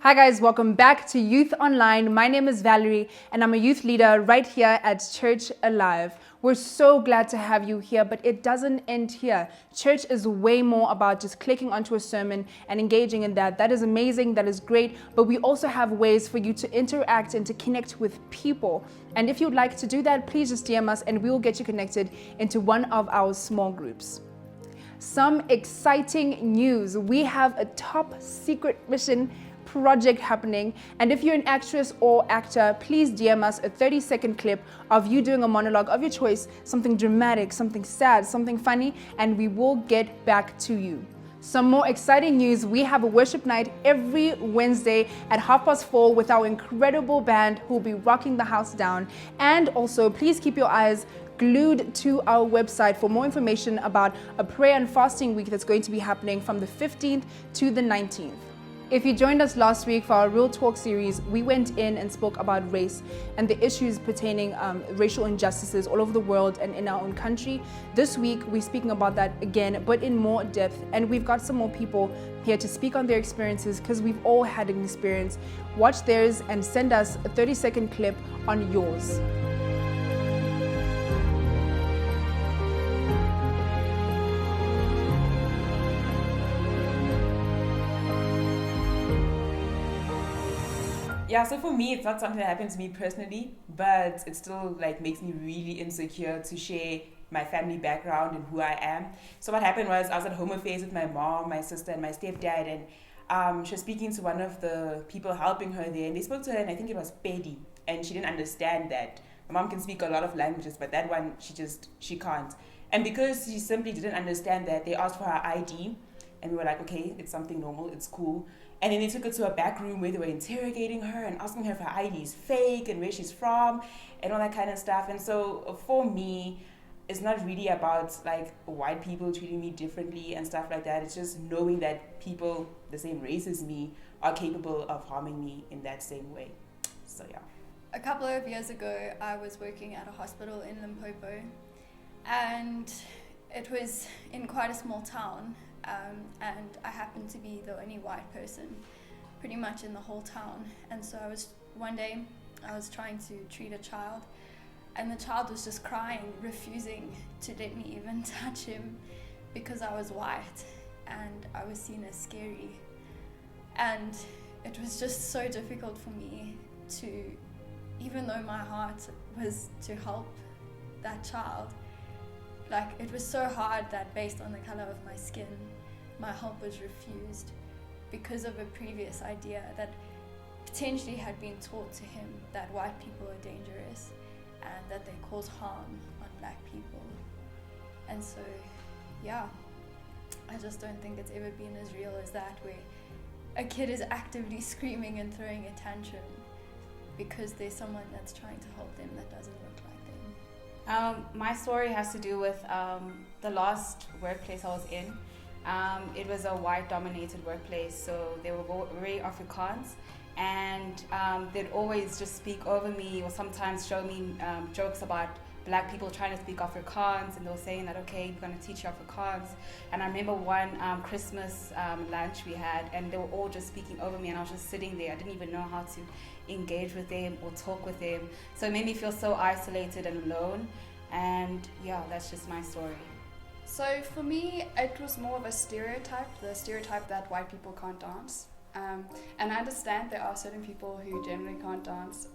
Hi guys, welcome back to Youth Online. My name is Valerie and I'm a youth leader right here at ChurchAlive. We're so glad to have you here, but it doesn't end here. Church is way more about just clicking onto a sermon and engaging in that. That is amazing, that is great, but we also have ways for you to interact and to connect with people. And if you'd like to do that, please just DM us and we will get you connected into one of our small groups. Some exciting news. We have a top secret mission project happening, and if you're an actress or actor, please DM us a 30-second clip of you doing a monologue of your choice, something dramatic, something sad, something funny, and we will get back to you. Some more exciting news. We have a worship night every Wednesday at 4:30 with our incredible band who will be rocking the house down. And also, please keep your eyes glued to our website for more information about a prayer and fasting week that's going to be happening from the 15th to the 19th. If you joined us last week for our Real Talk series, we went in and spoke about race and the issues pertaining racial injustices all over the world and in our own country. This week, we're speaking about that again, but in more depth. And we've got some more people here to speak on their experiences because we've all had an experience. Watch theirs and send us a 30-second clip on yours. Yeah, so for me, it's not something that happened to me personally, but it still makes me really insecure to share my family background and who I am. So what happened was I was at home affairs with my mom, my sister, and my stepdad, and she was speaking to one of the people helping her there, and they spoke to her, and I think it was Pedi, and she didn't understand that. My mom can speak a lot of languages, but that one, she can't. And because she simply didn't understand that, they asked for her ID, and we were like, okay, it's something normal, it's cool. And then they took her to a back room where they were interrogating her and asking her if her ID is fake and where she's from and all that kind of stuff. And so for me, it's not really about white people treating me differently and stuff like that. It's just knowing that people the same race as me are capable of harming me in that same way. So yeah. A couple of years ago, I was working at a hospital in Limpopo, and it was in quite a small town. And I happened to be the only white person pretty much in the whole town. And so one day I was trying to treat a child, and the child was just crying, refusing to let me even touch him because I was white and I was seen as scary. And it was just so difficult for me to, even though my heart was to help that child, it was so hard that based on the color of my skin, my help was refused because of a previous idea that potentially had been taught to him that white people are dangerous and that they cause harm on black people. And so, yeah, I just don't think it's ever been as real as that, where a kid is actively screaming and throwing a tantrum because there's someone that's trying to help them that doesn't look like them. My story has to do with the last workplace I was in. It was a white-dominated workplace, so they were very Afrikaans, and they'd always just speak over me or sometimes show me jokes about black people trying to speak Afrikaans, and they were saying that, okay, we're going to teach you Afrikaans. And I remember one Christmas lunch we had, and they were all just speaking over me, and I was just sitting there. I didn't even know how to engage with them or talk with them. So it made me feel so isolated and alone, and yeah, that's just my story. So for me, it was more of a stereotype, the stereotype that white people can't dance. And I understand there are certain people who generally can't dance,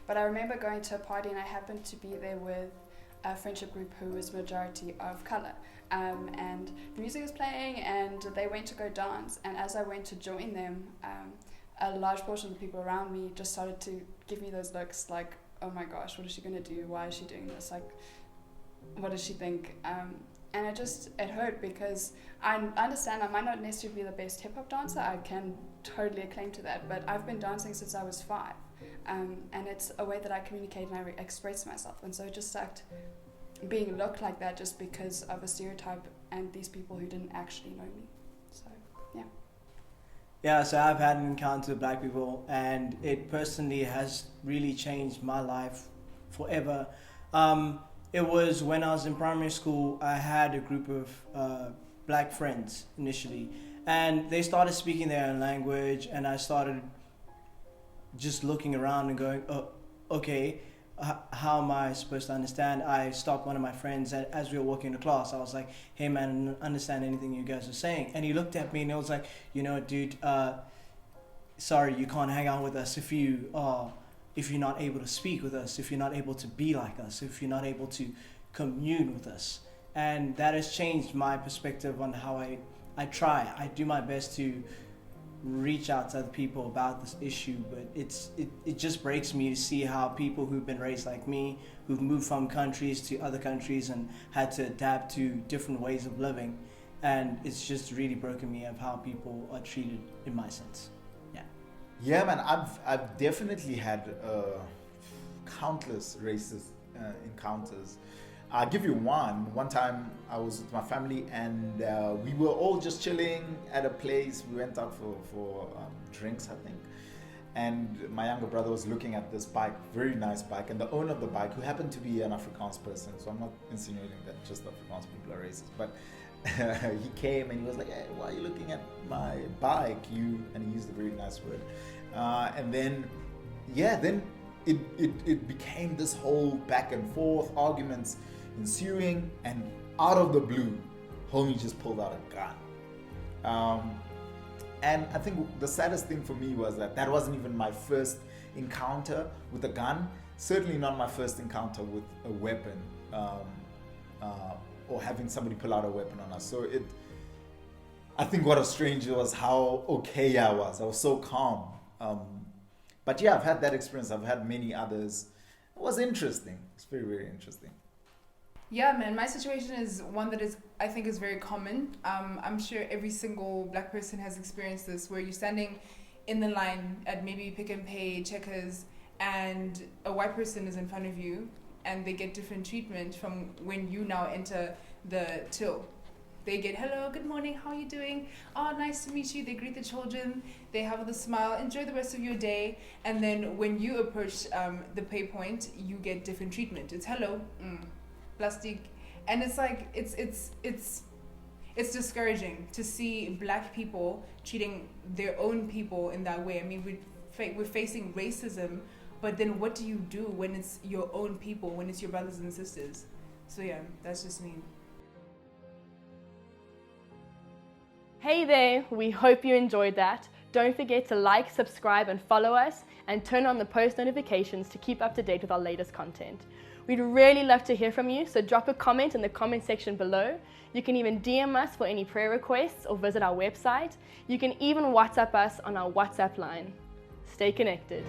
but I remember going to a party and I happened to be there with a friendship group who was majority of color. And the music was playing and they went to go dance, and as I went to join them, a large portion of the people around me just started to give me those looks like, oh my gosh, what is she going to do? Why is she doing this? What does she think? And it hurt because I understand I might not necessarily be the best hip-hop dancer. I can totally acclaim to that, but I've been dancing since I was 5. And it's a way that I communicate and I express myself. And so it just sucked being looked like that just because of a stereotype and these people who didn't actually know me. So, yeah. Yeah, so I've had an encounter with black people, and it personally has really changed my life forever. It was when I was in primary school. I had a group of black friends initially, and they started speaking their own language, and I started just looking around and going, oh, okay, how am I supposed to understand? I stopped one of my friends as we were walking to class. I was like, hey man, I don't understand anything you guys are saying. And he looked at me and he was like, you know, dude, sorry, you can't hang out with us if you're not able to speak with us, if you're not able to be like us, if you're not able to commune with us. And that has changed my perspective on how I do my best to reach out to other people about this issue, but it just breaks me to see how people who've been raised like me, who've moved from countries to other countries and had to adapt to different ways of living, and it's just really broken me of how people are treated in my sense. Yeah, man, I've definitely had countless racist encounters. I'll give you one. One time I was with my family and we were all just chilling at a place. We went out for drinks, I think. And my younger brother was looking at this bike, very nice bike. And the owner of the bike, who happened to be an Afrikaans person, so I'm not insinuating that just Afrikaans people are racist, but he came and he was like, hey, why are you looking at my bike? And he used a very nice word. And then it became this whole back and forth, arguments ensuing, and out of the blue, homie just pulled out a gun. And I think the saddest thing for me was that wasn't even my first encounter with a gun, certainly not my first encounter with a weapon, or having somebody pull out a weapon on us. So I think what was strange was how okay I was. I was so calm. But yeah, I've had that experience. I've had many others. It was interesting. It's very, very interesting. Yeah, man, my situation is one that I think is very common. I'm sure every single black person has experienced this, where you're standing in the line at maybe Pick and Pay, Checkers, and a white person is in front of you, and they get different treatment from when you now enter the till. They get, hello, good morning, how are you doing? Oh, nice to meet you. They greet the children. They have the smile. Enjoy the rest of your day. And then when you approach the pay point, you get different treatment. It's hello, plastic. And it's like, it's discouraging to see black people treating their own people in that way. I mean, we're facing racism, but then what do you do when it's your own people, when it's your brothers and sisters? So yeah, that's just me. Hey there, we hope you enjoyed that. Don't forget to like, subscribe and follow us, and turn on the post notifications to keep up to date with our latest content. We'd really love to hear from you, so drop a comment in the comment section below. You can even DM us for any prayer requests or visit our website. You can even WhatsApp us on our WhatsApp line. Stay connected.